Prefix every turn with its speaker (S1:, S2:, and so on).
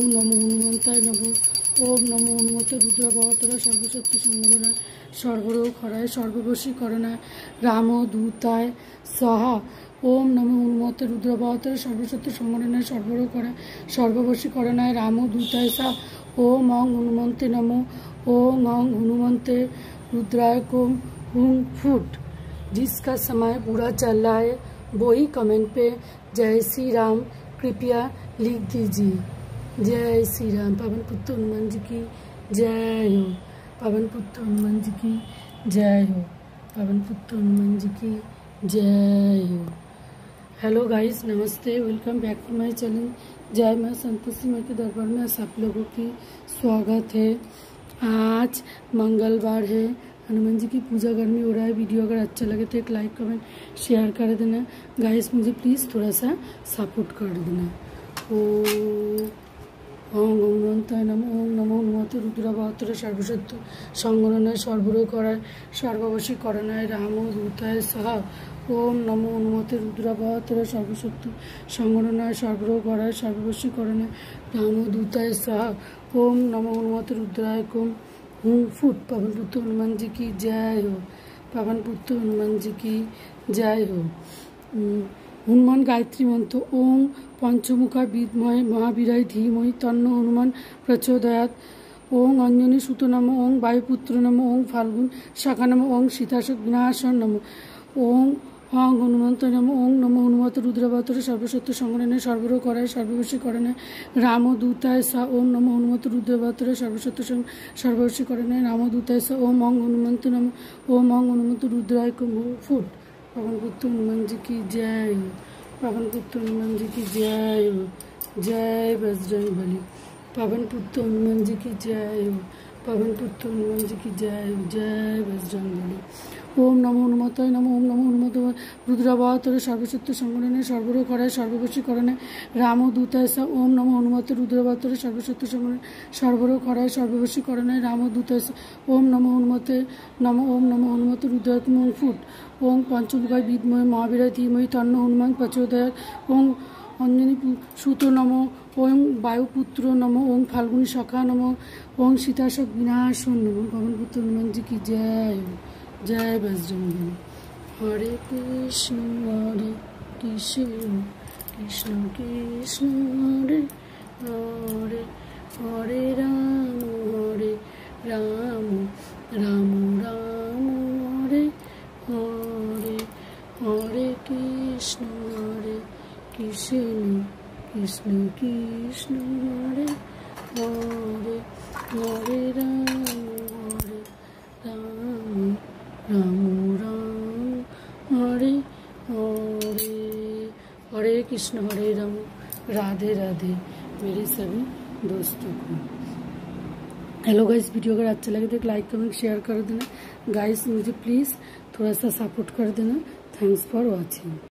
S1: नमो हनुमंताय नमो। ओम नमो हनुमते रुद्रावतार सर्वशक्ति संवरणाय सर्वरोग हराय सर्ववशीकरणाय रामदूताय स्वाहा। ओम नमो हनुमते रुद्रावतार सर्वशक्ति संवरणाय सर्वरोग हराय सर्ववशीकरणाय रामदूताय स्वाहा। ओम ओं हनुमते नमो। ओम ओं हनुमते रुद्राय कोम हुम फुट। जिसका समय पूरा चल रहा है वही कमेंट पे जय श्री राम कृपया लिख दीजिए। जय श्री राम। पवन पुत्र हनुमान जी की जय हो। पवन पुत्र हनुमान जी की जय हो। पवन पुत्र हनुमान जी की जय हो। हेलो गाइस, नमस्ते, welcome back to my channel. जय मां संतोषी मां के दरबार में सब लोगों की स्वागत है। आज मंगलवार है, हनुमान जी की पूजा घर में हो रहा है। वीडियो अगर अच्छा लगे तो एक लाइक कमेंट शेयर कर देना गाइस। मुझे प्लीज़ थोड़ा सा सपोर्ट कर देना। ओम हनुमंताय नमः। ओम नमो हनुमते रुद्रावतार सर्वशक्ति संवरणाय सर्वरोग हराय सर्ववशीकरणाय रामदूताय स्वाहा। ओम नमो हनुमते रुद्रावतार सर्वशक्ति संवरणाय सर्वरोग हराय सर्ववशीकरणाय रामदूताय स्वाहा। ओम नमो हनुमते रुद्राय कोम हुम फुट। पवन पुत्र हनुमान जी की जय हो। पवन पुत्र हनुमान जी की जय हो। हनुमान गायत्री मंत्र। ओम पंचमुखा विद्महे महावीराय धीमहि तन्नो हनुमान प्रचोदयात्। ओं अंजनी सुत नमो। ओं वायुपुत्र नमो। ओं फाल्गुन शाखा नमो। ओं सीताशोक विनाशन नमो। ओं ओं हनुमंत नमो। ओं नमो हनुमते रुद्रावतार सर्वशक्ति संवरणाय सर्वरोग हराय सर्ववशीकरणाय रामदूताय स्वाहा। ओम नमो हनुमते रुद्रावतार सर्वशक्ति सर्ववशीकरणाय रामदूताय स्वाहा। ओम ओं हनुमंत नमो। ओम ओं हनुमते रुद्राय कोम फुट। पवन पुत्र हनुमान जी की जय हो। पवन पुत्र हनुमान जी की जय हो। जय बजरंगबली। पवन पुत्र हनुमान जी की जय हो। पवन पुत्र हनुमान जी की जय हो। जय बजरंगबली। ओम नमो हनुमताय नमः। ओम नमो हनुमते रुद्रावतार सर्वशक्ति संवरणाय सर्वरोग हराय सर्ववशीकरणाय रामदूताय स्वाहा। ओम नमो हनुमते रुद्रावतार सर्वशक्ति संवरणाय सर्वरोग हराय सर्ववशीकरणाय रामदूताय स्वाहा। ओम नमो हनुमते नमः। ओम नमो हनुमते रुद्राय कोम फुट। ओम पंचमुखा विद्महे महावीराय धीमहि तन्नो हनुमान प्रचोदयात्। ओम अंजनी सुत नमो। ओं वायुपुत्र नमो। ओं फाल्गुनी शाखा नमो। ओं सीताशोक विनाशन नमो। पवन पुत्र हनुमान जी की जय हो। जय बजरंगबली। हरे कृष्ण कृष्ण कृष्ण हरे हरे हरे राम राम राम हरे हरे हरे कृष्ण कृष्ण कृष्ण हरे हरे हरे राम राम हरे हरे हरे कृष्ण हरे राम। राधे राधे मेरे सभी दोस्तों को। हेलो गाइस, वीडियो अगर अच्छा लगे तो एक लाइक कमेंट शेयर कर देना गाइस। मुझे प्लीज़ थोड़ा सा सपोर्ट कर देना। Thanks for watching.